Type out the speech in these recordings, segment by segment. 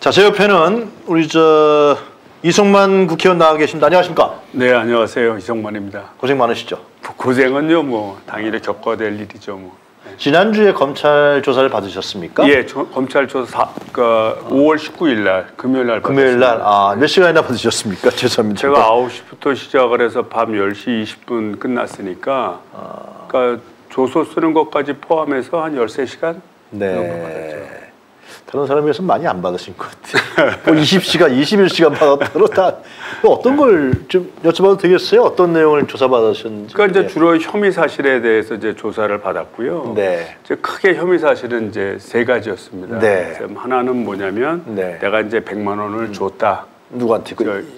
자, 제 옆에는 우리 이성만 국회의원 나와 계십니다. 안녕하십니까? 네, 안녕하세요. 이성만입니다. 고생 많으시죠? 고생은요, 뭐 당일에 겪어야 될 일이죠, 뭐. 네. 지난주에 검찰 조사를 받으셨습니까? 예, 검찰 조사 5월 19일 날 금요일 날 금요일 날 몇 시간이나 받으셨습니까? 죄송합니다. 제가 9시부터 시작을 해서 밤 10시 20분 끝났으니까 그러니까 조서 쓰는 것까지 포함해서 한 13시간 정도 받았죠. 다른 사람에 비해서 많이 안 받으신 것 같아요. 뭐 20시간, 21시간 받았다고 다 어떤 걸 좀 여쭤봐도 되겠어요? 어떤 내용을 조사받으셨는지. 그러니까 이제 주로 혐의 사실에 대해서 이제 조사를 받았고요. 네. 이제 크게 혐의 사실은 이제 세 가지였습니다. 네. 하나는 뭐냐면 네. 내가 이제 100만 원을 줬다. 누구한테?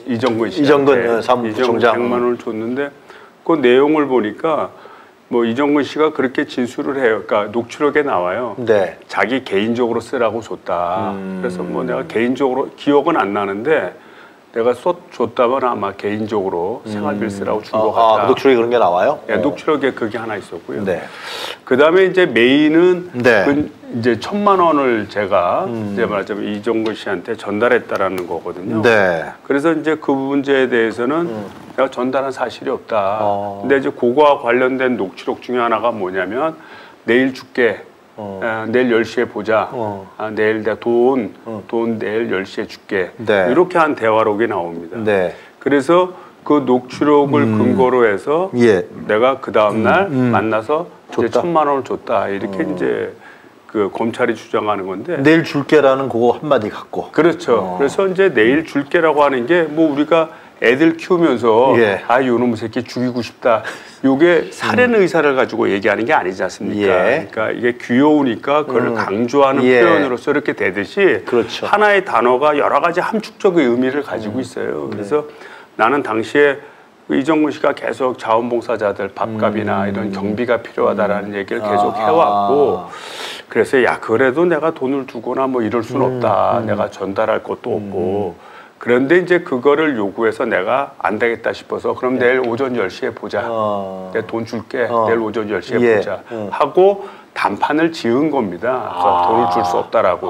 이정근 씨한테. 이정근 사무부총장. 100만 원을 줬는데 그 내용을 보니까 뭐 이정근 씨가 그렇게 진술을 해요. 그러니까 녹취록에 나와요. 네. 자기 개인적으로 쓰라고 줬다. 그래서 뭐 내가 개인적으로 기억은 안 나는데 내가 줬다면 아마 개인적으로 생활비를 쓰라고 준 것 같다. 그 녹취록에 그런 게 나와요? 네, 녹취록에 그게 하나 있었고요. 네. 그다음에 이제 메인은 네. 이제 1,000만 원을 제가 이제 말하자면 이정근 씨한테 전달했다라는 거거든요. 네. 그래서 이제 그 문제에 대해서는 내가 전달한 사실이 없다. 근데 이제 그거와 관련된 녹취록 중에 하나가 뭐냐면 내일 줄게. 내일 10시에 보자. 내일 내가 돈 내일 10시에 줄게. 네. 이렇게 한 대화록이 나옵니다. 네. 그래서 그 녹취록을 근거로 해서 내가 그 다음날 만나서 이제 1,000만 원을 줬다. 이렇게 이제 그 검찰이 주장하는 건데. 내일 줄게라는 그거 한마디 갖고. 그렇죠. 그래서 이제 내일 줄게라고 하는 게 뭐 우리가 애들 키우면서 요놈의 새끼 죽이고 싶다. 요게 살인 의사를 가지고 얘기하는 게 아니지 않습니까? 그러니까 이게 귀여우니까 그걸 강조하는 표현으로서 이렇게 되듯이 그렇죠. 하나의 단어가 여러 가지 함축적인 의미를 가지고 있어요. 그래서 나는 당시에 이정근 씨가 계속 자원봉사자들 밥값이나 이런 경비가 필요하다라는 얘기를 계속 해왔고 그래서 야 그래도 내가 돈을 주거나 뭐 이럴 수는 없다. 내가 전달할 것도 없고 그런데 이제 그거를 요구해서 내가 안 되겠다 싶어서 그럼 내일 오전 10시에 보자. 내가 돈 줄게. 내일 오전 10시에 보자. 하고 단판을 지은 겁니다. 그래서 돈을 줄 수 없다라고.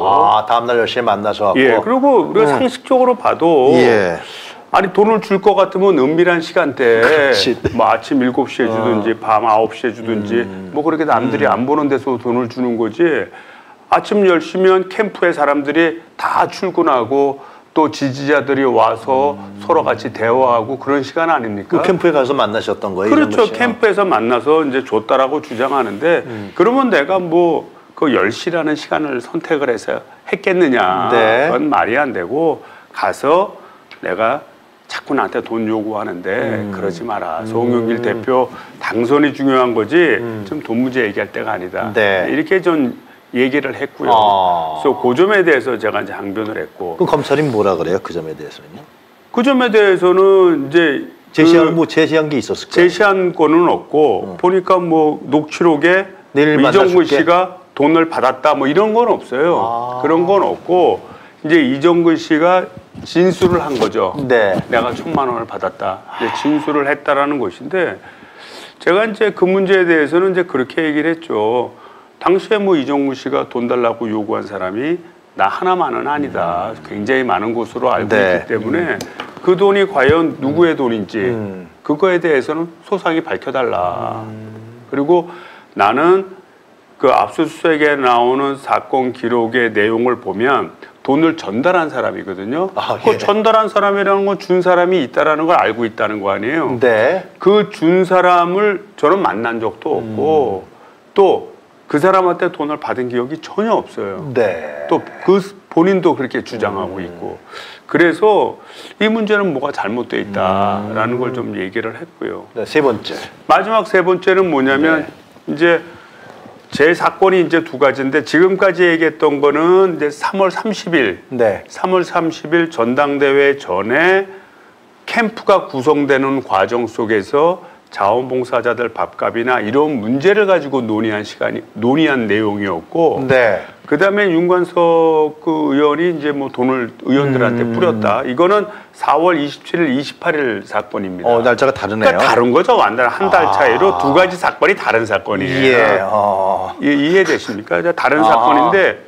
다음날 10시에 만나서 갖고. 그리고 우리가 상식적으로 봐도 아니 돈을 줄 것 같으면 은밀한 시간대에 뭐 아침 7시에 주든지 밤 9시에 주든지 뭐 그렇게 남들이 안 보는 데서 돈을 주는 거지. 아침 10시면 캠프에 사람들이 다 출근하고 또 지지자들이 와서 서로 같이 대화하고 그런 시간 아닙니까? 그 캠프에 가서 만나셨던 거예요? 그렇죠. 캠프에서 만나서 이제 줬다라고 주장하는데 그러면 내가 뭐 그 10시라는 시간을 선택을 해서 했겠느냐. 그건 말이 안 되고 가서 내가 자꾸 나한테 돈 요구하는데 그러지 마라. 송영길 대표 당선이 중요한 거지 좀 돈 문제 얘기할 때가 아니다. 이렇게 좀 얘기를 했고요. 그래서 그 점에 대해서 제가 이제 항변을 했고. 그 검찰이 뭐라 그래요? 그 점에 대해서는요? 그 점에 대해서는 이제 제시한 게 있었을까요? 제시한 거는 없고 보니까 뭐 녹취록에 이정근 씨가 돈을 받았다 뭐 이런 건 없어요. 그런 건 없고 이제 이정근 씨가 진술을 한 거죠. 내가 1,000만 원을 받았다. 이제 진술을 했다라는 것인데 제가 이제 그 문제에 대해서는 이제 그렇게 얘기를 했죠. 당시에 뭐 이정근 씨가 돈 달라고 요구한 사람이 나 하나만은 아니다. 굉장히 많은 곳으로 알고 있기 때문에 그 돈이 과연 누구의 돈인지 그거에 대해서는 소상히 밝혀달라. 그리고 나는 그 압수수색에 나오는 사건 기록의 내용을 보면 돈을 전달한 사람이거든요. 그 전달한 사람이라는 건 준 사람이 있다라는 걸 알고 있다는 거 아니에요. 그 준 사람을 저는 만난 적도 없고 또 그 사람한테 돈을 받은 기억이 전혀 없어요. 또 그 본인도 그렇게 주장하고 있고. 그래서 이 문제는 뭐가 잘못되어 있다라는 걸 좀 얘기를 했고요. 세 번째. 마지막 세 번째는 뭐냐면 이제 제 사건이 이제 두 가지인데 지금까지 얘기했던 거는 이제 3월 30일, 3월 30일 전당대회 전에 캠프가 구성되는 과정 속에서 자원봉사자들 밥값이나 이런 문제를 가지고 논의한 내용이었고, 그다음에 윤관석 그 의원이 이제 뭐 돈을 의원들한테 뿌렸다. 이거는 4월 27일, 28일 사건입니다. 날짜가 다르네요. 그러니까 다른 거죠. 완전 한 달 차이로 두 가지 사건이 다른 사건이에요. 이해되십니까? 다른 사건인데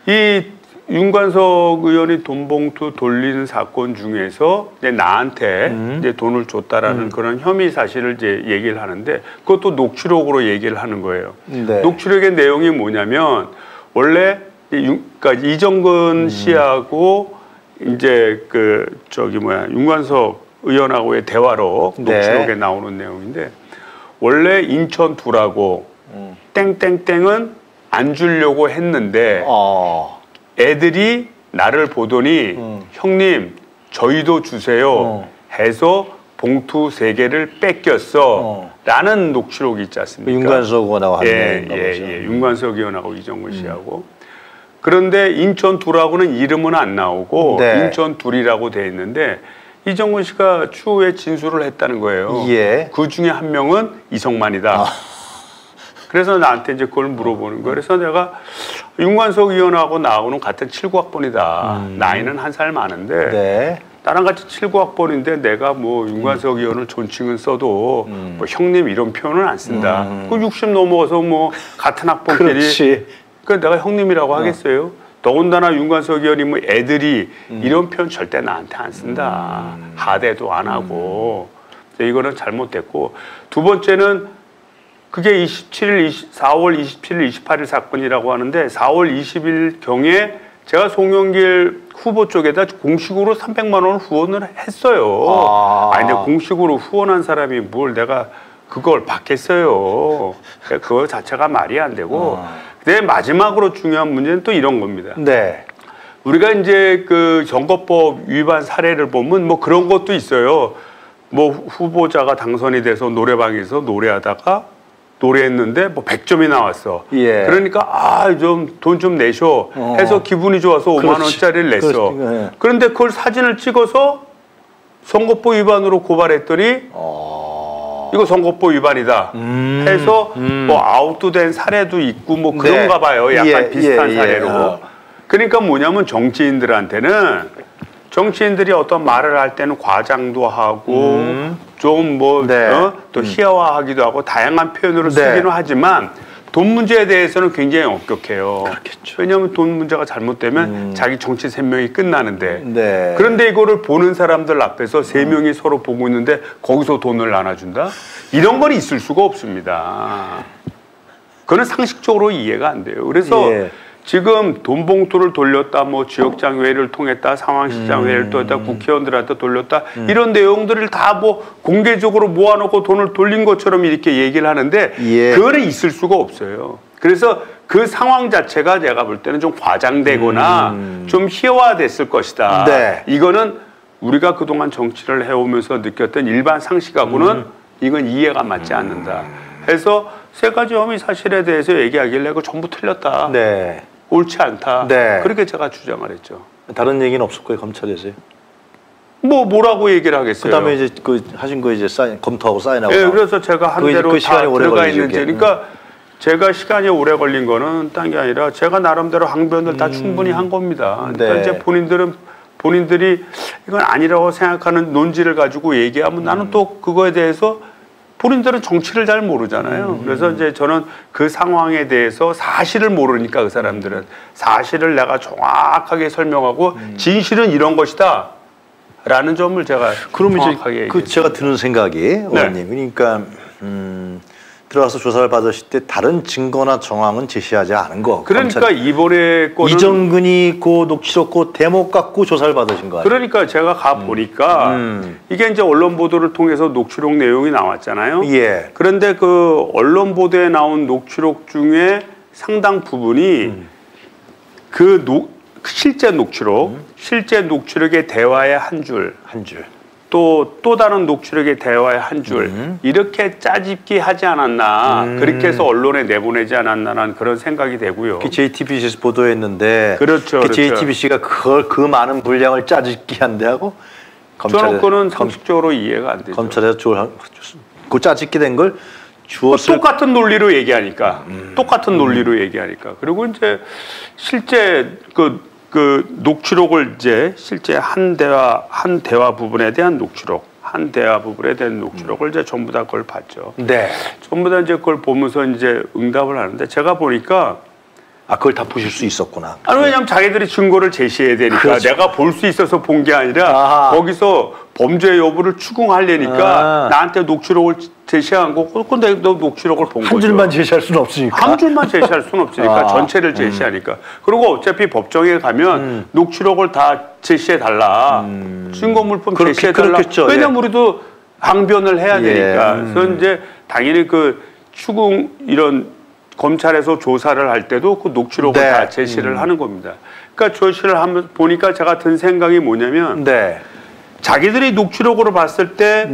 이 윤관석 의원이 돈봉투 돌리는 사건 중에서 이제 나한테 이제 돈을 줬다라는 그런 혐의 사실을 이제 얘기를 하는데 그것도 녹취록으로 얘기를 하는 거예요. 네. 녹취록의 내용이 뭐냐면 원래 그러니까 이정근 씨하고 이제 윤관석 의원하고의 대화로 녹취록에 네. 나오는 내용인데 원래 인천2라고 땡땡땡은 안 주려고 했는데 애들이 나를 보더니 형님 저희도 주세요 해서 봉투 3개를 뺏겼어 라는 녹취록이 있지 않습니까? 윤관석 의원하고 한 예, 윤관석 의원하고 이정근 씨하고 그런데 인천2라고는 이름은 안 나오고 네. 인천2이라고 돼 있는데 이정근 씨가 추후에 진술을 했다는 거예요. 예. 그 중에 한 명은 이성만이다. 그래서 나한테 이제 그걸 물어보는 거예요. 그래서 내가 윤관석 의원하고 나하고는 같은 79학번이다. 나이는 한 살 많은데 네. 나랑 같이 79학번인데 내가 뭐 윤관석 의원을 존칭은 써도 뭐 형님 이런 표현은 안 쓴다. 그 60 넘어서 뭐 같은 학번끼리 그렇지. 그러니까 내가 형님이라고 하겠어요. 더군다나 윤관석 의원이 뭐 애들이 이런 표현 절대 나한테 안 쓴다. 하대도 안 하고. 이거는 잘못됐고 두 번째는 그게 4월 27일, 28일 사건이라고 하는데 4월 20일 경에 제가 송영길 후보 쪽에다 공식으로 300만 원을 후원을 했어요. 아니, 근데 공식으로 후원한 사람이 뭘 내가 그걸 받겠어요. 그거 자체가 말이 안 되고. 근데 마지막으로 중요한 문제는 또 이런 겁니다. 네. 우리가 이제 그 선거법 위반 사례를 보면 뭐 그런 것도 있어요. 뭐 후보자가 당선이 돼서 노래방에서 노래했는데 뭐 100점이 나왔어. 예. 그러니까 좀 돈 좀 내셔 해서 기분이 좋아서 5만 원짜리를 냈어. 예. 그런데 그걸 사진을 찍어서 선거법 위반으로 고발했더니 이거 선거법 위반이다 해서 뭐 아웃된 사례도 있고 뭐 그런가 봐요. 약간 비슷한 사례로. 그러니까 뭐냐면 정치인들이 어떤 말을 할 때는 과장도 하고 좀 뭐 또 희화화하기도 하고 다양한 표현으로 쓰기는 하지만 돈 문제에 대해서는 굉장히 엄격해요. 그렇겠죠. 왜냐하면 돈 문제가 잘못되면 자기 정치 생명이 끝나는데 네. 그런데 이거를 보는 사람들 앞에서 3명이 서로 보고 있는데 거기서 돈을 나눠준다? 이런 건 있을 수가 없습니다. 그거는 상식적으로 이해가 안 돼요. 그래서 지금 돈 봉투를 돌렸다, 뭐 지역장 회의를 통했다, 상황시장 회의를 통했다, 국회의원들한테 돌렸다 이런 내용들을 다 뭐 공개적으로 모아놓고 돈을 돌린 것처럼 이렇게 얘기를 하는데 그거는 있을 수가 없어요. 그래서 그 상황 자체가 제가 볼 때는 좀 과장되거나 좀 희화화됐을 것이다. 이거는 우리가 그동안 정치를 해오면서 느꼈던 일반 상식하고는 이건 이해가 맞지 않는다. 해서 3가지 혐의 사실에 대해서 얘기하길래 그거 전부 틀렸다. 옳지 않다. 그렇게 제가 주장을 했죠. 다른 얘기는 없었고요, 검찰에서요. 뭐라고 얘기를 하겠어요. 그다음에 이제 하신 거 이제 검토하고 사인하고. 그래서 제가 한 대로 다 들어가 있는지. 그러니까 제가 시간이 오래 걸린 거는 딴 게 아니라 제가 나름대로 항변을 다 충분히 한 겁니다. 그러니까 이제 본인들이 이건 아니라고 생각하는 논지를 가지고 얘기하면 나는 또 그거에 대해서 본인들은 정치를 잘 모르잖아요. 그래서 이제 저는 그 상황에 대해서 사실을 모르니까 그 사람들은 사실을 내가 정확하게 설명하고 진실은 이런 것이다 라는 점을 제가 정확하게 이제 제가 드는 생각이 의원님 그러니까 들어가서 조사를 받으실 때 다른 증거나 정황은 제시하지 않은 거. 그러니까 이번에 거는 이정근이 그 녹취록 그 대목 갖고 조사를 받으신 거 아니에요? 그러니까 제가 가 보니까 이게 이제 언론 보도를 통해서 녹취록 내용이 나왔잖아요. 그런데 그 언론 보도에 나온 녹취록 중에 상당 부분이 실제 녹취록의 대화의 한 줄. 또 다른 녹취록의 대화의 한 줄 이렇게 짜집기 하지 않았나 그렇게 해서 언론에 내보내지 않았나라는 그런 생각이 되고요. JTBC에서 보도했는데 그렇죠. JTBC가 그 많은 분량을 짜집기 한다고 저는 그건 상식적으로 이해가 안 되죠. 검찰에서 그 짜집기 된 걸 주었을 똑같은 논리로 얘기하니까 그리고 이제 실제 그 녹취록을 이제 실제 한 대화 부분에 대한 녹취록을 이제 전부 다 그걸 봤죠. 전부 다 이제 그걸 보면서 이제 응답을 하는데 제가 보니까 아, 그걸 다 보실 수 있었구나. 아니, 왜냐면 자기들이 증거를 제시해야 되니까. 그렇죠. 내가 볼 수 있어서 본 게 아니라 아하. 거기서 범죄 여부를 추궁하려니까 나한테 녹취록을 제시한 거고, 근데 너 녹취록을 본 거죠. 한 줄만 제시할 수는 없으니까. 한 줄만 제시할 수는 없으니까 전체를 제시하니까. 그리고 어차피 법정에 가면 녹취록을 다 제시해달라. 증거물품 제시해달라. 왜냐면 우리도 항변을 해야 되니까. 그래서 이제 당연히 그 추궁 이런 검찰에서 조사를 할 때도 그 녹취록을 다 제시를 하는 겁니다. 그러니까 제시를 하면 보니까 제가 든 생각이 뭐냐면 자기들이 녹취록으로 봤을 때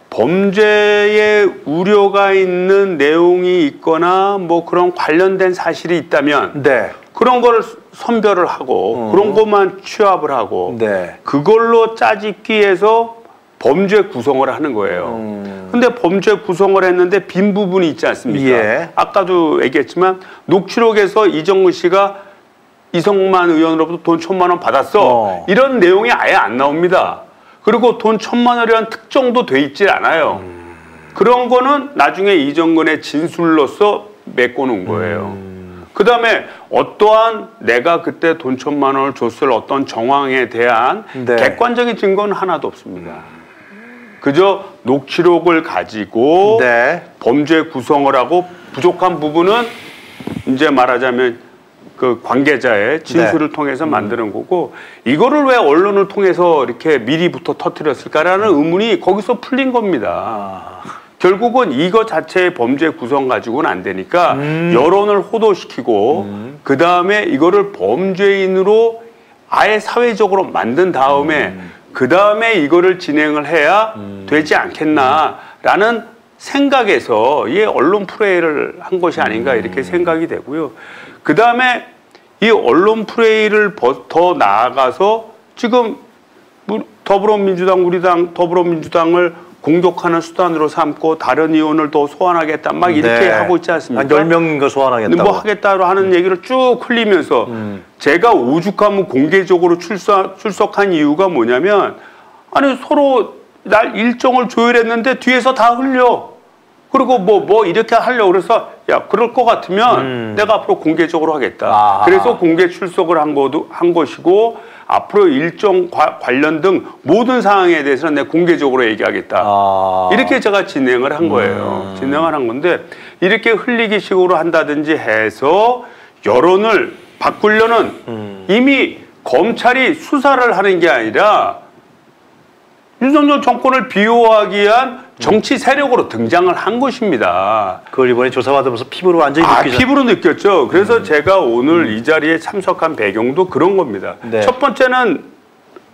범죄에 우려가 있는 내용이 있거나 뭐 그런 관련된 사실이 있다면 그런 거를 선별을 하고 그런 것만 취합을 하고 그걸로 짜집기해서 범죄 구성을 하는 거예요. 근데 범죄 구성을 했는데 빈 부분이 있지 않습니까? 아까도 얘기했지만 녹취록에서 이정근 씨가 이성만 의원으로부터 돈 1,000만 원 받았어. 이런 내용이 아예 안 나옵니다. 그리고 돈 1,000만 원이라는 특정도 돼 있지 않아요. 그런 거는 나중에 이정근의 진술로서 메꿔놓은 거예요. 그 다음에 어떠한 내가 그때 돈 1,000만 원을 줬을 어떤 정황에 대한 객관적인 증거는 하나도 없습니다. 그저 녹취록을 가지고 범죄 구성을 하고 부족한 부분은 이제 말하자면 그 관계자의 진술을 통해서 만드는 거고, 이거를 왜 언론을 통해서 이렇게 미리부터 터뜨렸을까라는 의문이 거기서 풀린 겁니다. 결국은 이거 자체의 범죄 구성 가지고는 안 되니까 여론을 호도시키고 그 다음에 이거를 범죄인으로 아예 사회적으로 만든 다음에 그 다음에 이거를 진행을 해야 되지 않겠나라는 생각에서 이 언론 프레이를 한 것이 아닌가 이렇게 생각이 되고요. 그 다음에 이 언론 프레이를 더 나아가서 지금 더불어민주당, 우리 당, 더불어민주당을 공격하는 수단으로 삼고 다른 의원을 더 소환하겠다 막 이렇게 하고 있지 않습니까? 한 10명 소환하겠다고. 뭐 하겠다고 하는 얘기를 쭉 흘리면서 제가 오죽하면 공개적으로 출석한 이유가 뭐냐면, 아니 서로 날 일정을 조율했는데 뒤에서 다 흘려. 그리고 뭐 이렇게 하려고 그래서 야 그럴 것 같으면 내가 앞으로 공개적으로 하겠다. 그래서 공개 출석을 한 것이고 앞으로 일정 관련 등 모든 사항에 대해서는 내가 공개적으로 얘기하겠다. 이렇게 제가 진행을 한 거예요. 진행을 한 건데 이렇게 흘리기 식으로 한다든지 해서 여론을 바꾸려는 이미 검찰이 수사를 하는 게 아니라 윤석열 정권을 비호하기 위한 정치 세력으로 등장을 한 것입니다. 그걸 이번에 조사받으면서 피부로 완전히 느끼죠. 피부로 느꼈죠. 그래서 제가 오늘 이 자리에 참석한 배경도 그런 겁니다. 첫 번째는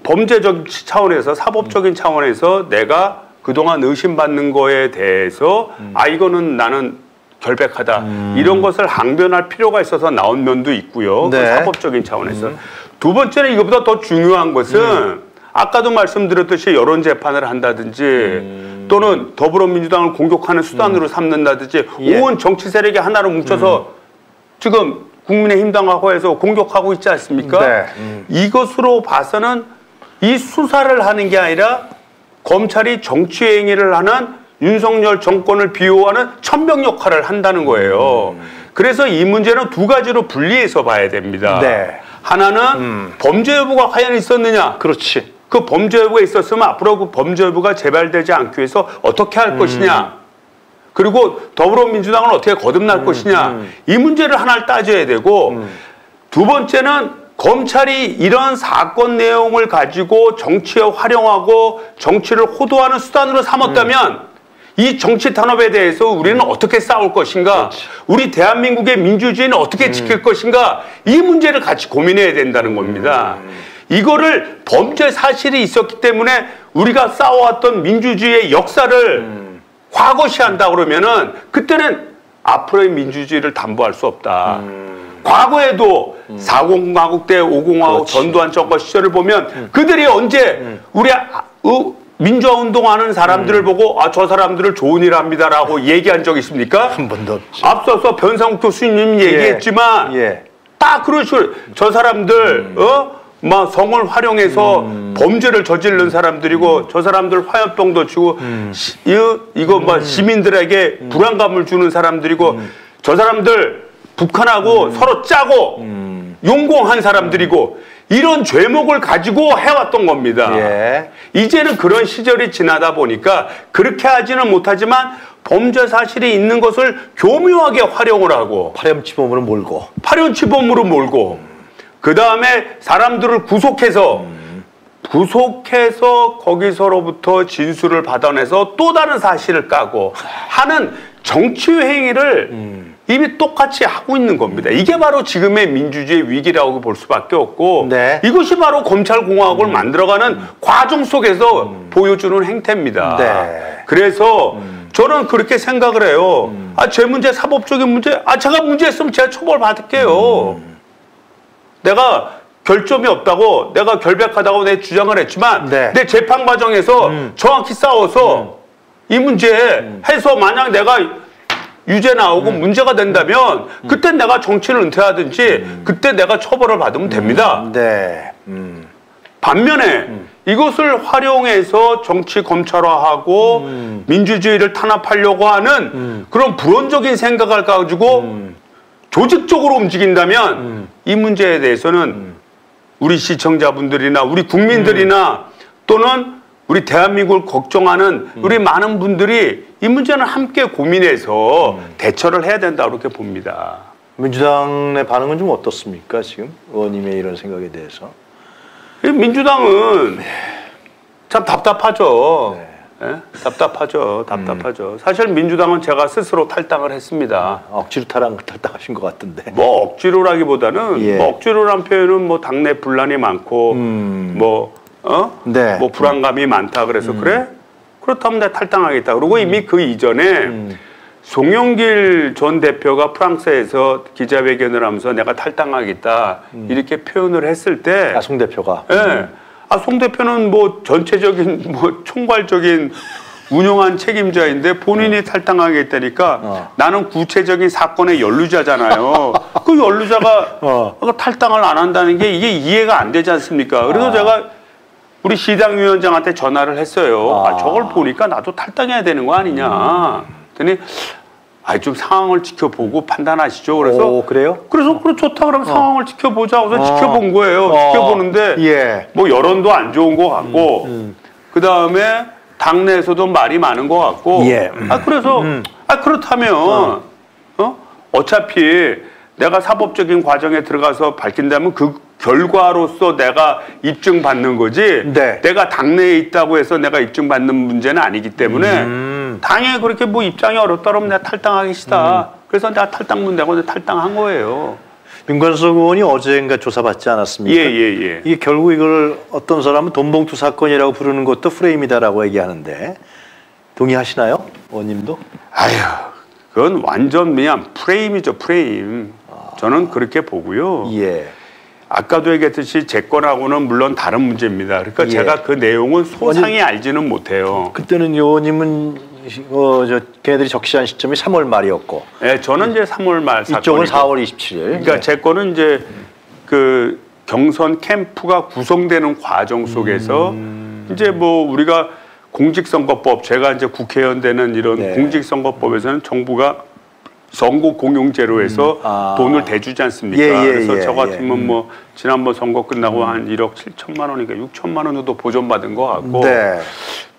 범죄적 차원에서 사법적인 차원에서 내가 그동안 의심받는 거에 대해서 이거는 나는 결백하다. 이런 것을 항변할 필요가 있어서 나온 면도 있고요. 그 사법적인 차원에서. 두 번째는 이것보다 더 중요한 것은 아까도 말씀드렸듯이 여론 재판을 한다든지 또는 더불어민주당을 공격하는 수단으로 삼는다든지 온 정치 세력이 하나로 뭉쳐서 지금 국민의힘당하고 해서 공격하고 있지 않습니까? 이것으로 봐서는 이 수사를 하는 게 아니라 검찰이 정치 행위를 하는 윤석열 정권을 비호하는 천병 역할을 한다는 거예요. 그래서 이 문제는 두 가지로 분리해서 봐야 됩니다. 하나는 범죄 여부가 과연 있었느냐. 그렇지. 그 범죄 여부가 있었으면 앞으로 그 범죄 여부가 재발되지 않기 위해서 어떻게 할 것이냐. 그리고 더불어민주당은 어떻게 거듭날 것이냐. 이 문제를 하나를 따져야 되고 두 번째는 검찰이 이런 사건 내용을 가지고 정치에 활용하고 정치를 호도하는 수단으로 삼았다면 이 정치 탄압에 대해서 우리는 어떻게 싸울 것인가. 우리 대한민국의 민주주의는 어떻게 지킬 것인가. 이 문제를 같이 고민해야 된다는 겁니다. 이거를 범죄 사실이 있었기 때문에 우리가 싸워왔던 민주주의의 역사를 과거시한다 그러면은 그때는 앞으로의 민주주의를 담보할 수 없다. 과거에도 4공화국 때 5공화국 전두환 정권 시절을 보면 그들이 언제 우리 민주화 운동하는 사람들을 보고 저 사람들을 좋은 일 합니다라고 얘기한 적 있습니까? 한 번도 없죠. 앞서서 변상욱 교수님이 얘기했지만 딱 그런 식으로 저 사람들 막 성을 활용해서 범죄를 저지른 사람들이고 저 사람들 화염병도 치고 이거 뭐 시민들에게 불안감을 주는 사람들이고 저 사람들 북한하고 서로 짜고 용공한 사람들이고 이런 죄목을 가지고 해왔던 겁니다. 예. 이제는 그런 시절이 지나다 보니까 그렇게 하지는 못하지만 범죄 사실이 있는 것을 교묘하게 활용을 하고 파렴치범으로 몰고 파렴치범으로 몰고 그 다음에 사람들을 구속해서 거기서로부터 진술을 받아내서 또 다른 사실을 까고 하는 정치 행위를 이미 똑같이 하고 있는 겁니다. 이게 바로 지금의 민주주의 위기라고 볼 수밖에 없고 네. 이것이 바로 검찰공화국을 만들어가는 과정 속에서 보여주는 행태입니다. 네. 그래서 저는 그렇게 생각을 해요. 제 문제, 사법적인 문제, 제가 문제했으면 제가 처벌받을게요. 내가 결점이 없다고, 내가 결백하다고 내 주장을 했지만 네. 내 재판 과정에서 정확히 싸워서 이 문제 해서 만약 내가 유죄 나오고 문제가 된다면 그때 내가 정치를 은퇴하든지 그때 내가 처벌을 받으면 됩니다. 네. 반면에 이것을 활용해서 정치 검찰화하고 민주주의를 탄압하려고 하는 그런 불온적인 생각을 가지고 조직적으로 움직인다면 이 문제에 대해서는 우리 시청자분들이나 우리 국민들이나 또는 우리 대한민국을 걱정하는 우리 많은 분들이 이 문제는 함께 고민해서 대처를 해야 된다 그렇게 봅니다. 민주당의 반응은 좀 어떻습니까? 지금 의원님의 이런 생각에 대해서. 민주당은 참 답답하죠. 네. 예? 답답하죠. 사실 민주당은 제가 스스로 탈당을 했습니다. 억지로 탈당하신 것 같은데. 뭐 억지로라기보다는 예. 뭐 억지로란 표현은 뭐 당내 분란이 많고 네. 뭐 불안감이 많다 그래서 그래? 그렇다면 내가 탈당하겠다. 그리고 이미 그 이전에 송영길 전 대표가 프랑스에서 기자회견을 하면서 내가 탈당하겠다 이렇게 표현을 했을 때 송 대표가. 예. 송 대표는 뭐 전체적인 뭐 총괄적인 운영한 책임자인데 본인이 탈당하겠다니까 나는 구체적인 사건의 연루자잖아요. 그 연루자가 탈당을 안 한다는 게 이게 이해가 안 되지 않습니까? 그래서 제가 우리 시당위원장한테 전화를 했어요. 저걸 보니까 나도 탈당해야 되는 거 아니냐. 그랬더니 좀 상황을 지켜보고 판단하시죠. 그래서 그래요? 그래서 그래 좋다 그러면 상황을 지켜보자. 그래서 지켜본 거예요. 지켜보는데 예. 뭐 여론도 안 좋은 것 같고 그 다음에 당내에서도 말이 많은 것 같고 예. 그래서 그렇다면 어차피 내가 사법적인 과정에 들어가서 밝힌다면 그 결과로서 내가 입증받는 거지 네. 내가 당내에 있다고 해서 내가 입증받는 문제는 아니기 때문에 당에 그렇게 뭐 입장이 어렵다 그러면 내가 탈당하기 싫다. 그래서 내가 탈당문 내고 탈당한 거예요. 윤관석 의원이 어제인가 조사받지 않았습니까? 예. 이게 결국 이걸 어떤 사람은 돈봉투 사건이라고 부르는 것도 프레임이다라고 얘기하는데 동의하시나요? 의원님도? 그건 완전 그냥 프레임이죠, 프레임. 저는 그렇게 보고요. 예. 아까도 얘기했듯이 제 건하고는 물론 다른 문제입니다. 그러니까 제가 그 내용은 소상히 알지는 못해요. 그때는 의원님은 걔네들이 적시한 시점이 3월 말이었고. 네, 저는 이제 3월 말 사건이고. 이쪽은 4월 27일. 그러니까 제 거는 이제 그 경선 캠프가 구성되는 과정 속에서 이제 뭐 우리가 공직선거법, 제가 이제 국회의원 되는 이런 공직선거법에서는 정부가 선거 공용제로 해서 돈을 대주지 않습니까? 그래서 저 같으면 뭐 지난번 선거 끝나고 한 1억 7천만 원인가 6천만 원 정도 보전받은 것 같고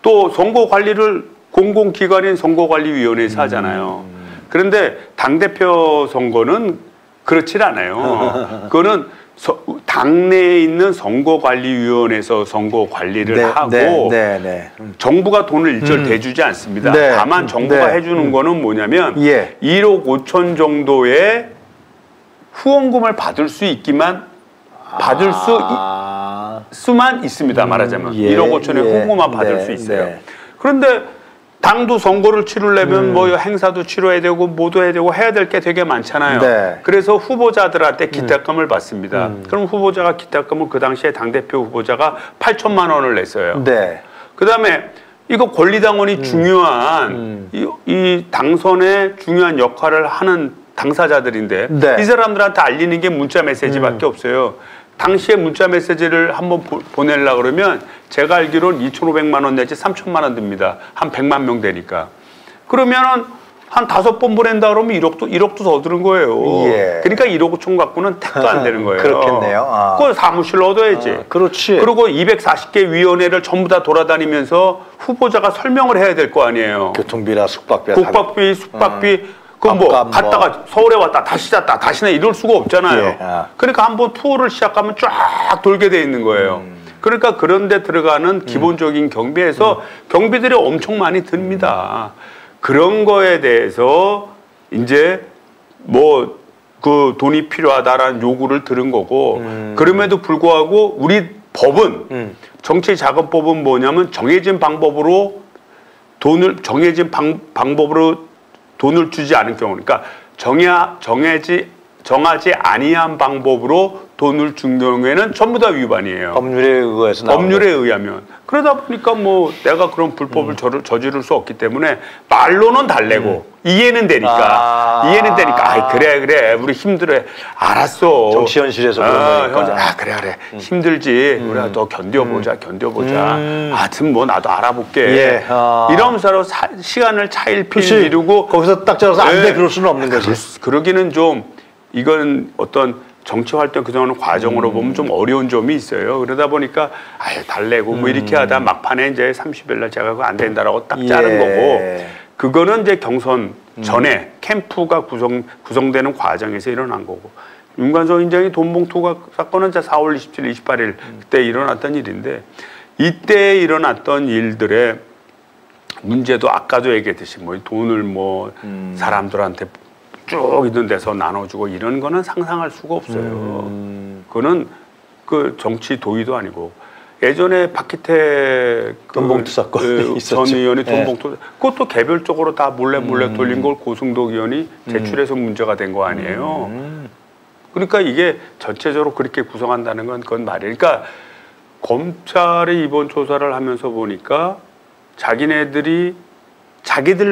또 선거 관리를 공공기관인 선거관리위원회에서 하잖아요. 그런데 당대표 선거는 그렇지 않아요. 그거는 당내에 있는 선거관리위원회에서 선거 관리를 하고 정부가 돈을 일절 대주지 않습니다. 다만 정부가 해주는 거는 뭐냐면 1억 5천 정도의 후원금을 받을 수 있기만 받을 수만 있습니다. 말하자면 1억 5천의 후원금만 받을 수 있어요. 그런데 당도 선거를 치르려면 뭐 행사도 치러야 되고 뭐도 해야 되고 해야 될 게 되게 많잖아요. 그래서 후보자들한테 기탁금을 받습니다. 그럼 후보자가 기탁금을 그 당시에 당대표 후보자가 8천만 원을 냈어요. 그다음에 이거 권리당원이 중요한 이 당선에 중요한 역할을 하는 당사자들인데 이 사람들한테 알리는 게 문자 메시지밖에 없어요. 당시에 문자 메시지를 한번 보내려고 그러면 제가 알기로는 2,500만 원 내지 3,000만 원 듭니다. 한 100만 명 되니까. 그러면은 한 5번 보낸다 그러면 1억도 더 드는 거예요. 예. 그러니까 1억 5천 갖고는 택도 안 되는 거예요. 그렇겠네요. 아. 그걸 사무실로 얻어야지. 그렇지. 그리고 240개 위원회를 전부 다 돌아다니면서 후보자가 설명을 해야 될 거 아니에요. 교통비나 숙박비, 국밥비, 숙박비, 그거 뭐 갔다가 서울에 왔다 다시 잤다 다시는 이럴 수가 없잖아요. 예. 그러니까 한번 투어를 시작하면 쫙 돌게 돼 있는 거예요. 그러니까 그런 데 들어가는 기본적인 경비에서 경비들이 엄청 많이 듭니다. 그런 거에 대해서 이제 뭐 그 돈이 필요하다라는 요구를 들은 거고 그럼에도 불구하고 우리 법은 정치자금법은 뭐냐면 정해진 방법으로 돈을 주지 않은 경우, 그러니까 정하지 아니한 방법으로 돈을 준 경우에는 전부 다 위반이에요. 법률에 의해서 법률에 의하면. 그러다 보니까 뭐 내가 그런 불법을 저지를 수 없기 때문에 말로는 달래고 이해는 되니까 아이 그래 우리 힘들어 알았어. 정치 현실에서 그런 거니까. 그래 힘들지 우리가 더 견뎌보자. 하여튼 뭐 나도 알아볼게. 예. 이러면서 시간을 차일피일 미루고 거기서 딱 잡아서 안 돼 그럴 수는 없는 거지. 그러기는 좀 이건 어떤 정치 활동 그동안 과정으로 보면 좀 어려운 점이 있어요. 그러다 보니까 달래고 뭐 이렇게 하다 막판에 이제 30일 날 제가 그거 안 된다라고 딱 자른 거고 그거는 이제 경선 전에 캠프가 구성되는 과정에서 일어난 거고 윤관석 위원장이 돈봉투 사건은 이제 4월 27일, 28일 그때 일어났던 일인데 이때 일어났던 일들의 문제도 아까도 얘기했듯이 뭐 돈을 뭐 사람들한테 쭉 있는 데서 나눠주고 이런 거는 상상할 수가 없어요. 그거는 그 정치 도의도 아니고 예전에 박기태 돈봉투 사건 전 의원이 돈봉투 그것도 개별적으로 다 몰래 돌린 걸 고승덕 의원이 제출해서 문제가 된 거 아니에요. 그러니까 이게 전체적으로 그렇게 구성한다는 건 그건 말이에요. 그러니까 검찰이 이번 조사를 하면서 보니까 자기들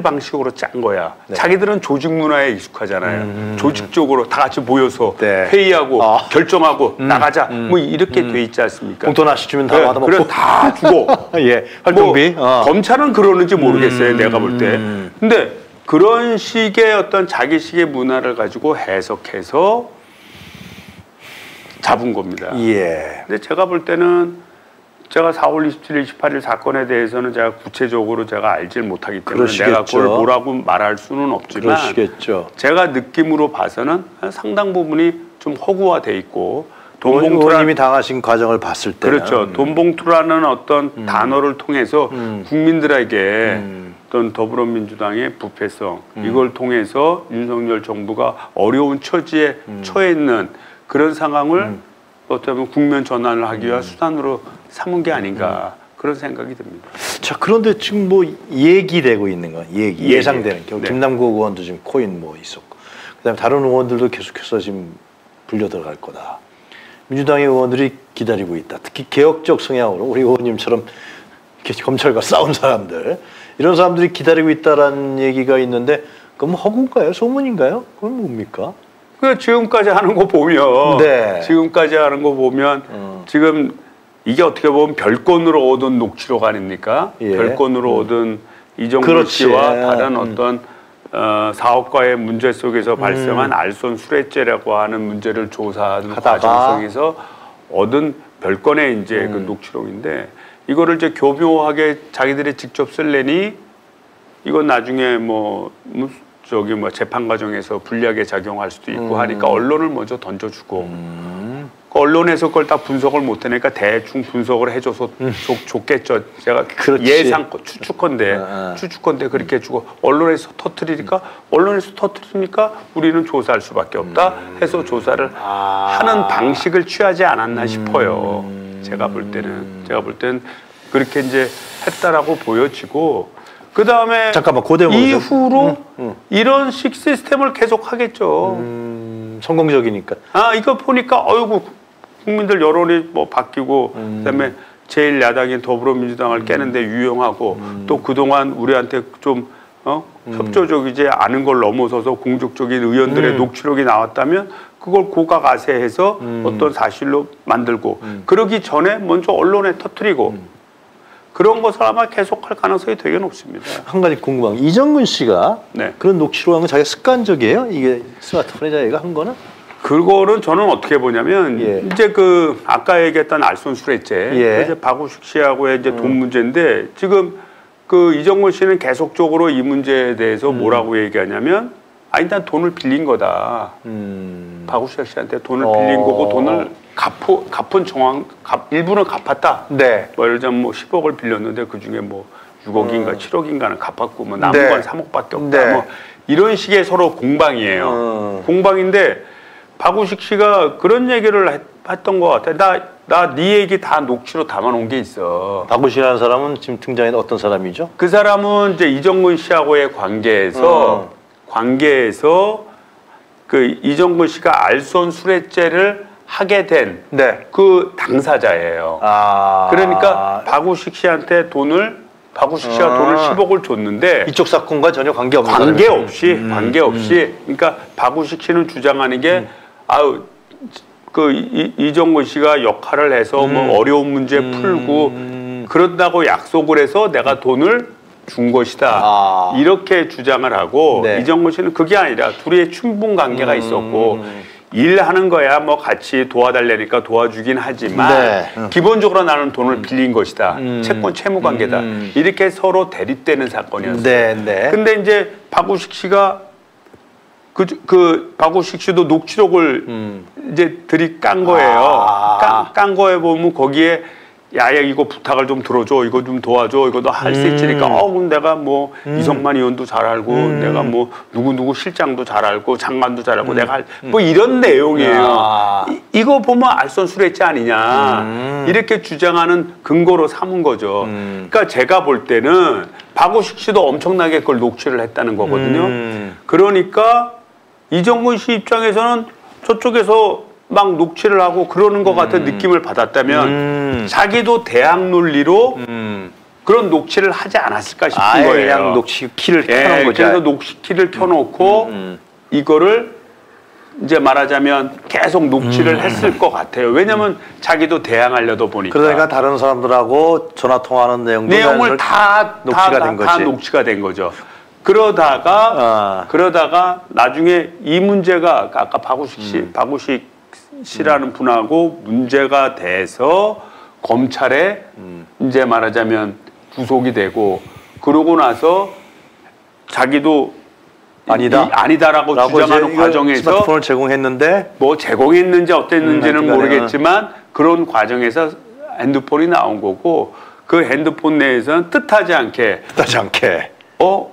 방식으로 짠 거야. 네. 자기들은 조직 문화에 익숙하잖아요. 조직적으로 다 같이 모여서 회의하고 결정하고 나가자. 뭐 이렇게 돼 있지 않습니까? 봉돈 하나씩 주면 다 받아먹고. 그래 다 주고. 예, 활동비. 뭐 검찰은 그러는지 모르겠어요. 내가 볼 때. 근데 그런 식의 어떤 자기식의 문화를 가지고 해석해서 잡은 겁니다. 예. 근데 제가 볼 때는 제가 4월 27일, 28일 사건에 대해서는 제가 구체적으로 제가 알질 못하기 때문에 그러시겠죠. 내가 그걸 뭐라고 말할 수는 없지만 그러시겠죠. 제가 느낌으로 봐서는 상당 부분이 좀 허구화돼 있고 의원님이 당하신 과정을 봤을 때 그렇죠. 돈봉투라는 어떤 단어를 통해서 국민들에게 어떤 더불어민주당의 부패성 이걸 통해서 윤석열 정부가 어려운 처지에 처해 있는 그런 상황을 어쩌면 국면 전환을 하기 위한 수단으로 삼은 게 아닌가 그런 생각이 듭니다. 자, 그런데 지금 뭐 얘기되고 있는 건 예상되는 게 네. 김남국 의원도 지금 코인 뭐 있었고 그다음에 다른 의원들도 계속해서 지금 불려 들어갈 거다. 민주당의 의원들이 기다리고 있다. 특히 개혁적 성향으로 우리 의원님처럼 검찰과 싸운 사람들 이런 사람들이 기다리고 있다라는 얘기가 있는데 그건 허구인가요? 소문인가요? 그건 뭡니까? 그 지금까지 하는 거 보면 지금 이게 어떻게 보면 별건으로 얻은 녹취록 아닙니까? 예. 별건으로 얻은 이정근 씨와 다른 어떤 사업가의 문제 속에서 발생한 알선 수뢰죄라고 하는 문제를 조사하는 과정 속에서 얻은 별건의 이제 그 녹취록인데 이거를 이제 교묘하게 자기들이 직접 쓸래니 이건 나중에 뭐 재판 과정에서 불리하게 작용할 수도 있고 하니까 언론을 먼저 던져주고 언론에서 그걸 다 분석을 못하니까 대충 분석을 해줘서 좋겠죠. 제가 추측컨대 그렇게 해주고 언론에서 터뜨리니까 우리는 조사할 수밖에 없다 해서 조사를 하는 방식을 취하지 않았나 싶어요. 제가 볼 때는 그렇게 이제 했다라고 보여지고 그 다음에 잠깐만 이후로 이런 식 시스템을 계속 하겠죠. 성공적이니까. 이거 보니까 국민들 여론이 뭐 바뀌고 그다음에 제일 야당인 더불어민주당을 깨는데 유용하고 또 그동안 우리한테 좀 협조적이지 않은 걸 넘어서서 공적적인 의원들의 녹취록이 나왔다면 그걸 고가가세해서 어떤 사실로 만들고 그러기 전에 먼저 언론에 터뜨리고 그런 것을 아마 계속할 가능성이 되게 높습니다. 한 가지 궁금한 게 이정근 씨가 네. 그런 녹취록 한 건 자기가 습관적이에요? 이게 스마트폰에 자기가 한 거는? 그거는 저는 어떻게 보냐면 예. 이제 그 아까 얘기했던 알선술래죄 예. 이제 박우식 씨하고의 이제 돈 문제인데 지금 그 이정근 씨는 계속적으로 이 문제에 대해서 뭐라고 얘기하냐면 일단 돈을 빌린 거다. 박우식 씨한테 돈을 빌린 거고 돈을 갚은 정황 일부는 갚았다. 네. 뭐 예를 들면 뭐 10억을 빌렸는데 그 중에 뭐 6억인가 7억인가는 갚았고 뭐 남은 네. 건 3억밖에 없다. 네. 뭐 이런 식의 서로 공방이에요. 공방인데 박우식 씨가 그런 얘기를 했던 것 같아. 나 네 얘기 다 녹취로 담아놓은 게 있어. 박우식이라는 사람은 지금 등장인 어떤 사람이죠? 그 사람은 이제 이정근 씨하고의 관계에서 그 이정근 씨가 알선술래죄를 하게 된 네. 그 당사자예요. 그러니까 박우식 씨한테 박우식 씨가 돈을 10억을 줬는데 이쪽 사건과 전혀 관계없는 관계없이 그러니까 박우식 씨는 주장하는 게 이정근 씨가 역할을 해서 뭐 어려운 문제 풀고 그런다고 약속을 해서 내가 돈을 준 것이다. 이렇게 주장을 하고 네. 이정근 씨는 그게 아니라 둘이 춘분 관계가 있었고 일하는 거야 뭐 같이 도와달라니까 도와주긴 하지만 기본적으로 나는 돈을 빌린 것이다. 채권 채무 관계다. 이렇게 서로 대립되는 사건이었어요. 근데 이제 박우식 씨가 그 박우식 씨도 녹취록을 이제 들이깐 거예요. 깐 거에 보면 거기에 야 이거 부탁을 좀 들어줘, 이거 좀 도와줘, 이거 너 할 수 있으니까 그럼 내가 뭐 이성만 의원도 잘 알고 내가 뭐 누구 실장도 잘 알고 장관도 잘 알고 내가 뭐 이런 내용이에요. 이거 보면 알선술래죄 아니냐 이렇게 주장하는 근거로 삼은 거죠. 그러니까 제가 볼 때는 박우식 씨도 엄청나게 그걸 녹취를 했다는 거거든요. 그러니까 이정근 씨 입장에서는 저쪽에서 막 녹취를 하고 그러는 것 같은 느낌을 받았다면 자기도 대학 논리로 그런 녹취를 하지 않았을까 싶은 거예요. 그냥 녹취 키를 켜놓은 거죠. 그래서 녹취 키를 켜놓고 이거를 이제 말하자면 계속 녹취를 했을 것 같아요. 왜냐하면 자기도 대항하려다 보니까. 그러니까 다른 사람들하고 전화 통화하는 내용을 다 녹취가 된 거죠. 그러다가 나중에 이 문제가 아까 박우식 씨라는 분하고 문제가 돼서 검찰에 이제 말하자면 구속이 되고 그러고 나서 자기도 아니다라고 주장하는 과정에서 스마트폰을 제공했는데 뭐 제공했는지 어땠는지는 모르겠지만 그런 과정에서 핸드폰이 나온 거고 그 핸드폰 내에서는 뜻하지 않게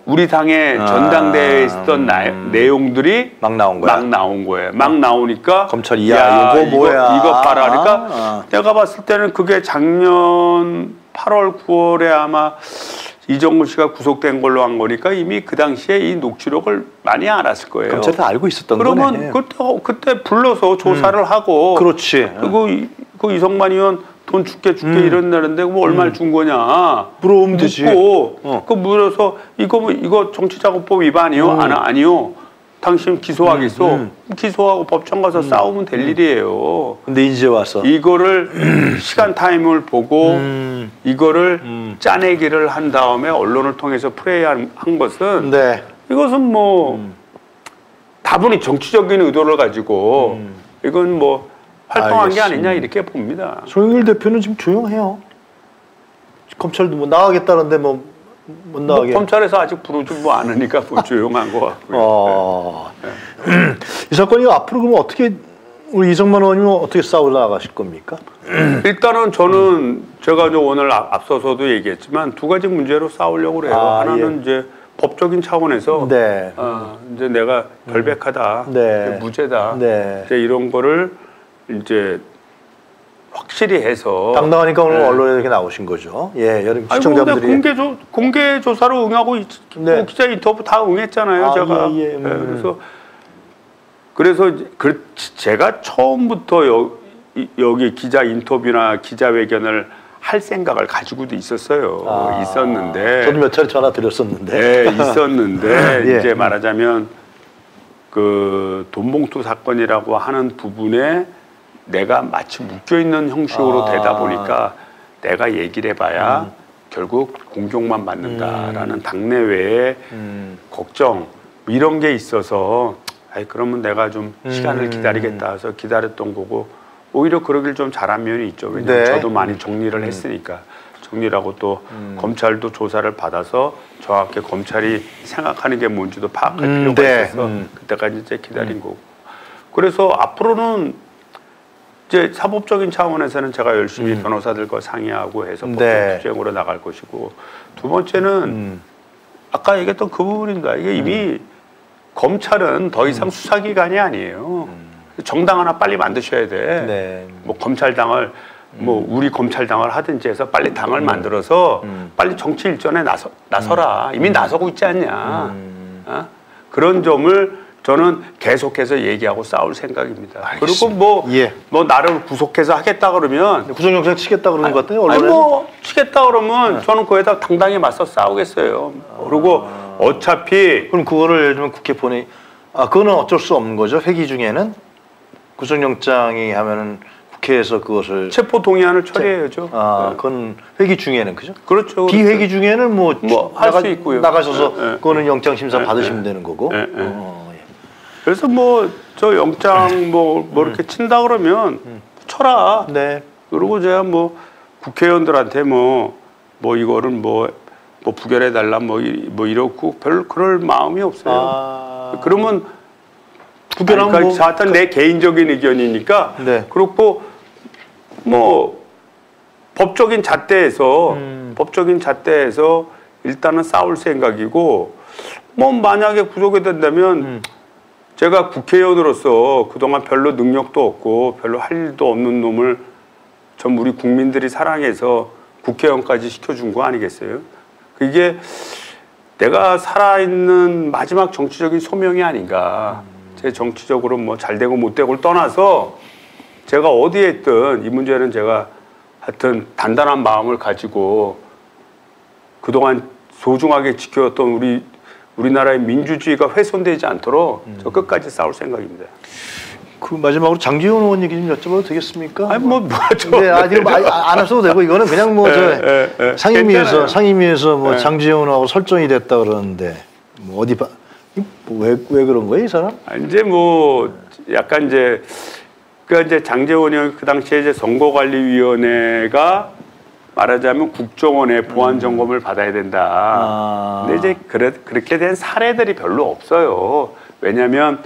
우리 당의 전당대회에 있었던 내용들이 막 나온 거야. 막 나온 거예요. 막 나오니까 검찰이 이거 뭐야? 이거 봐라. 그러니까 내가 봤을 때는 그게 작년 8월, 9월에 아마 이정근 씨가 구속된 걸로 한 거니까 이미 그 당시에 이 녹취록을 많이 알았을 거예요. 검찰이 다 알고 있었던 거네. 그러면 그때 불러서 조사를 하고 그렇지. 그리고 그 이성만 의원 돈 줄게 이런다는데 뭐 얼마를 준 거냐 물어보면 되지. 그 물어서 이거 정치자금법 위반이요? 아니요. 당신 기소하겠어. 기소하고 법정 가서 싸우면 될 일이에요. 근데 이제 와서 이거를 시간 타임을 보고 이거를 짜내기를 한 다음에 언론을 통해서 플레이한 것은 이것은 뭐 다분히 정치적인 의도를 가지고 이건 뭐 활동한 게 아니냐 이렇게 봅니다. 송영길 대표는 지금 조용해요. 검찰도 뭐 나가겠다는데 뭐 못 나가게. 검찰에서 아직 부르지 뭐 않으니까 뭐 조용한 것 같고요. 이 사건이 앞으로 그러면 어떻게 우리 이성만 의원님은 어떻게 싸워 나가실 겁니까? 일단은 저는 제가 오늘 앞서서도 얘기했지만 두 가지 문제로 싸우려고 그래요. 하나는 이제 법적인 차원에서 이제 내가 결백하다, 무죄다, 이제 이런 거를 이제 확실히 해서 당당하니까 오늘 언론에 이렇게 나오신 거죠. 여름 시청자분들이 공개 조사로 응하고 기자 인터뷰 다 응했잖아요. 제가 그래서 제가 처음부터 여기 기자 인터뷰나 기자회견을 할 생각을 가지고도 있었어요. 있었는데 저도 몇 차례 전화 드렸었는데 있었는데 이제 말하자면 그 돈봉투 사건이라고 하는 부분에 내가 마치 묶여있는 형식으로 되다 보니까 내가 얘기를 해봐야 결국 공격만 받는다라는 당내외의 걱정 이런 게 있어서 아이 그러면 내가 좀 시간을 기다리겠다 해서 기다렸던 거고 오히려 그러길 좀 잘한 면이 있죠. 왜냐하면 네. 저도 많이 정리를 했으니까 정리를 하고 또 검찰도 조사를 받아서 정확히 검찰이 생각하는 게 뭔지도 파악할 필요가 네. 있어서 그때까지 이제 기다린 거고 그래서 앞으로는 이제 사법적인 차원에서는 제가 열심히 변호사들과 상의하고 해서 법정 네. 투쟁으로 나갈 것이고 두 번째는 아까 얘기했던 그 부분입니다. 이게 이미 검찰은 더 이상 수사기관이 아니에요. 정당 하나 빨리 만드셔야 돼. 네. 뭐 검찰당을 뭐 우리 검찰당을 하든지 해서 빨리 당을 만들어서 빨리 정치 일전에 나서라. 이미 나서고 있지 않냐. 어? 그런 점을 저는 계속해서 얘기하고 싸울 생각입니다. 알겠습니다. 그리고 뭐, 예. 뭐 나를 구속해서 하겠다 그러면 구속영장 치겠다 그러는 것 같아요. 아니 언론에는. 뭐 치겠다 그러면 저는 거기다 당당히 맞서 싸우겠어요. 그리고 어차피 그럼 그거를 예를 들면 국회 보내 그거는 어쩔 수 없는 거죠. 회기 중에는 구속영장이 하면은 국회에서 그것을 체포 동의안을 처리해야죠. 그건 회기 중에는 그죠? 그렇죠. 비회기 중에는 뭐 할 수 있고요. 나가셔서 예, 예. 그거는 영장 심사 받으시면 되는 거고. 예, 예. 예. 그래서 뭐 저 영장 뭐 이렇게 친다 그러면 쳐라. 네. 그리고 제가 뭐 국회의원들한테 뭐 이거를 뭐 부결해 달라 뭐 이렇고 별 그럴 마음이 없어요. 그러면 부결하면 그러니까 하여튼 내 개인적인 의견이니까 네. 그렇고 뭐 법적인 잣대에서 일단은 싸울 생각이고 뭐 만약에 구속이 된다면 제가 국회의원으로서 그동안 별로 능력도 없고 별로 할 일도 없는 놈을 전 우리 국민들이 사랑해서 국회의원까지 시켜준 거 아니겠어요? 그게 내가 살아있는 마지막 정치적인 소명이 아닌가. 제 정치적으로 뭐 잘 되고 못 되고를 떠나서 제가 어디에 있든 이 문제는 제가 하여튼 단단한 마음을 가지고 그동안 소중하게 지켜왔던 우리나라의 민주주의가 훼손되지 않도록 저 끝까지 싸울 생각입니다. 그 마지막으로 장지원 의원 얘기 좀 여쭤봐도 되겠습니까? 아니 네, 지금 안 하셔도 되고 이거는 그냥 뭐 저 상임위에서 뭐 장지원하고 설정이 됐다 그러는데 뭐 어디 왜 그런 거예요, 이 사람? 이제 뭐 약간 이제 장제원 의원 그 당시에 이제 선거관리위원회가 말하자면 국정원의 보안 점검을 받아야 된다. 근데 이제 그렇게 된 사례들이 별로 없어요. 왜냐하면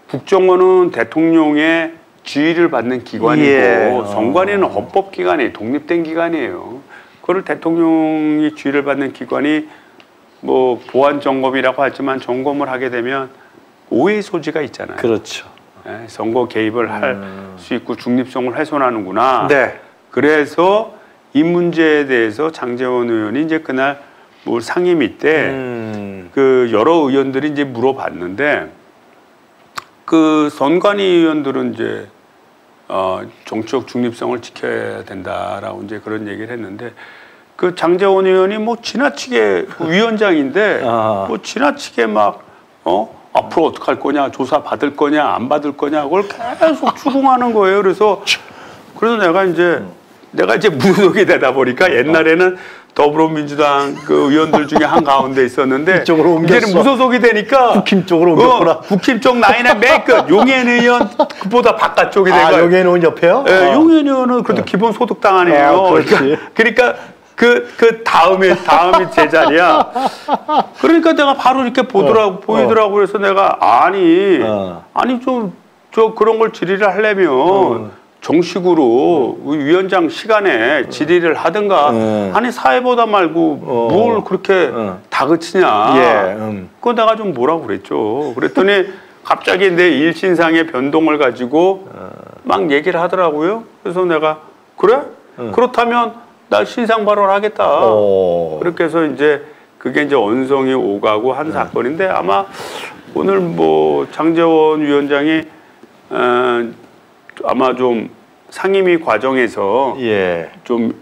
국정원은 대통령의 지휘를 받는 기관이고 선관위는 헌법기관이에요. 독립된 기관이에요. 그걸 대통령이 지휘를 받는 기관이 뭐 보안 점검이라고 하지만 점검을 하게 되면 오해 소지가 있잖아요. 그렇죠. 네, 선거 개입을 할 수 있고 중립성을 훼손하는구나. 네. 그래서 이 문제에 대해서 장제원 의원이 이제 그날 뭐 상임위 때 그 여러 의원들이 이제 물어봤는데 그 선관위 의원들은 이제 정치적 중립성을 지켜야 된다라고 이제 그런 얘기를 했는데 그 장제원 의원이 뭐 지나치게 위원장인데 뭐 지나치게 막 앞으로 어떻게 할 거냐, 조사 받을 거냐, 안 받을 거냐, 그걸 계속 추궁하는 거예요. 그래서 내가 이제 무소속이 되다 보니까 옛날에는 더불어민주당 그 의원들 중에 한 가운데 있었는데 이쪽으로 옮겼어. 이제는 무소속이 되니까 국힘 쪽으로 옮겼구나. 국힘 쪽 라인의 맨 끝 용해인 의원 그보다 바깥쪽이 된 거예요. 용해인 의원 옆에요? 네, 용해인 의원은 그래도 기본 소득당 아니에요. 그러니까 그 다음이 제 자리야. 그러니까 내가 바로 이렇게 보이더라고. 그래서 내가 아니 좀 저 그런 걸 질의를 하려면 정식으로 위원장 시간에 질의를 하든가 아니 사회보다 말고 뭘 그렇게 다그치냐. 그거 내가 좀 뭐라고 그랬죠. 그랬더니 갑자기 내 일신상의 변동을 가지고 막 얘기를 하더라고요. 그래서 내가 그래? 그렇다면 나 신상 발언하겠다. 그렇게 해서 이제 그게 이제 언성이 오가고 한 사건인데 아마 오늘 뭐 장제원 위원장이 아마 좀 상임위 과정에서 좀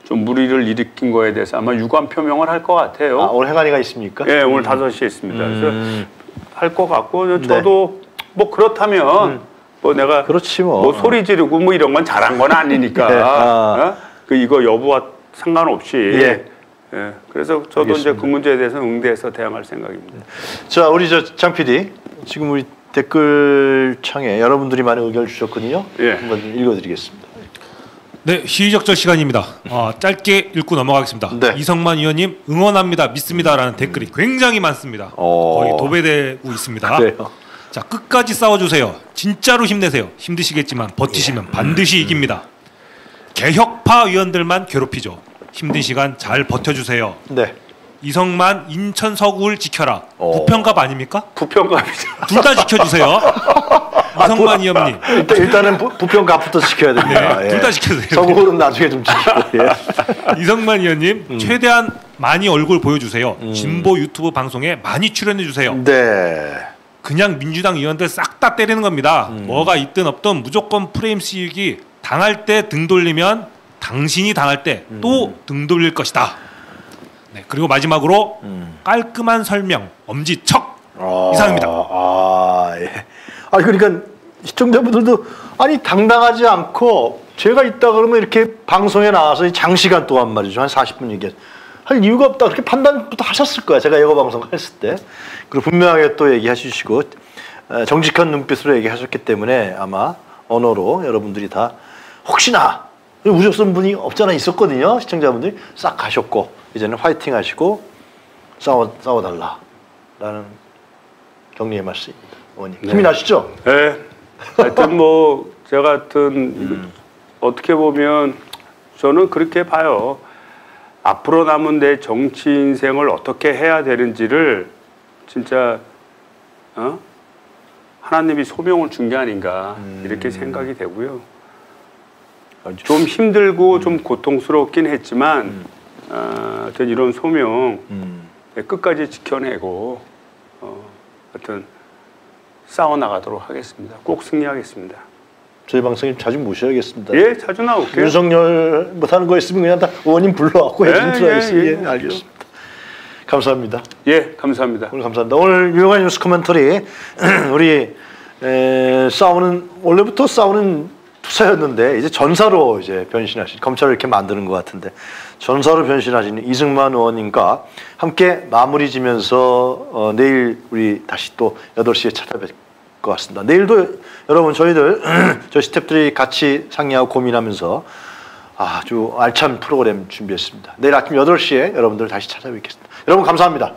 무리를 일으킨 거에 대해서 아마 유감 표명을 할 것 같아요. 오늘 행안위가 있습니까? 네, 오늘 5시에 있습니다. 그래서 할 것 같고 저도 뭐 그렇다면 뭐 내가 그렇지 뭐 소리 지르고 뭐 이런 건 잘한 건 아니니까 그 이거 여부와 상관없이 예, 그래서 저도 알겠습니다. 이제 그 문제에 대해서 응대해서 대응할 생각입니다. 자, 우리 장 PD 지금 우리 댓글창에 여러분들이 많은 의견을 주셨거든요. 예. 한번 읽어드리겠습니다. 네, 시의적절 시간입니다. 짧게 읽고 넘어가겠습니다. 네. 이성만 의원님 응원합니다, 믿습니다라는 댓글이 굉장히 많습니다. 거의 도배되고 있습니다. 그래요. 자, 끝까지 싸워주세요. 진짜로 힘내세요. 힘드시겠지만 버티시면 반드시 이깁니다. 개혁파 의원들만 괴롭히죠. 힘든 시간 잘 버텨주세요. 네. 이성만 인천 서구를 지켜라. 부평갑 아닙니까? 부평갑이죠. 둘 다 지켜주세요. 이성만 의원님. 일단은 부평갑부터 지켜야 됩니다. 네, 둘 다 지켜주세요. 서구는 나중에 좀 지키고. 예. 이성만 의원님 최대한 많이 얼굴 보여주세요. 진보 유튜브 방송에 많이 출연해주세요. 네. 그냥 민주당 의원들 싹 다 때리는 겁니다. 뭐가 있든 없든 무조건 프레임 씌우기 당할 때 등 돌리면 당신이 당할 때 또 등 돌릴 것이다. 네, 그리고 마지막으로 깔끔한 설명 엄지척 이상입니다. 예. 그러니까 시청자분들도 아니 당당하지 않고 제가 있다 그러면 이렇게 방송에 나와서 장시간 동안 말이죠. 한 40분 얘기해서 할 이유가 없다. 그렇게 판단부터 하셨을 거야. 제가 여거 방송 했을 때. 그리고 분명하게 또 얘기해 주시고 정직한 눈빛으로 얘기하셨기 때문에 아마 언어로 여러분들이 다 혹시나 우려스러운 분이 없잖아 있었거든요. 시청자분들이 싹 가셨고 이제는 화이팅 하시고 싸워달라라는 격려의 말씀입니다. 의원님. 힘이 나시죠? 네. 하여튼 뭐 제가 하여튼 어떻게 보면 저는 그렇게 봐요. 앞으로 남은 내 정치 인생을 어떻게 해야 되는지를 진짜 하나님이 소명을 준 게 아닌가 이렇게 생각이 되고요. 좀 힘들고 좀 고통스럽긴 했지만 하여튼 이런 소명 끝까지 지켜내고 하여튼 싸워나가도록 하겠습니다. 꼭 승리하겠습니다. 저희 방송에 자주 모셔야겠습니다. 예, 자주 나올게요. 윤석열 못하는 거 있으면 그냥 다 의원님 불러갖고 해주면 들어가겠습니다. 예, 알겠습니다. 감사합니다. 예, 감사합니다. 오늘 감사합니다. 오늘 유용한 뉴스 코멘터리 우리 싸우는 원래부터 싸우는 투사였는데 이제 전사로 이제 변신하신 검찰을 이렇게 만드는 것 같은데 전사로 변신하신 이승만 의원님과 함께 마무리 지면서 내일 우리 다시 또 8시에 찾아뵐 것 같습니다. 내일도 여러분 저희들 저희 스태프들이 같이 상의하고 고민하면서 아주 알찬 프로그램 준비했습니다. 내일 아침 8시에 여러분들 다시 찾아뵙겠습니다. 여러분 감사합니다.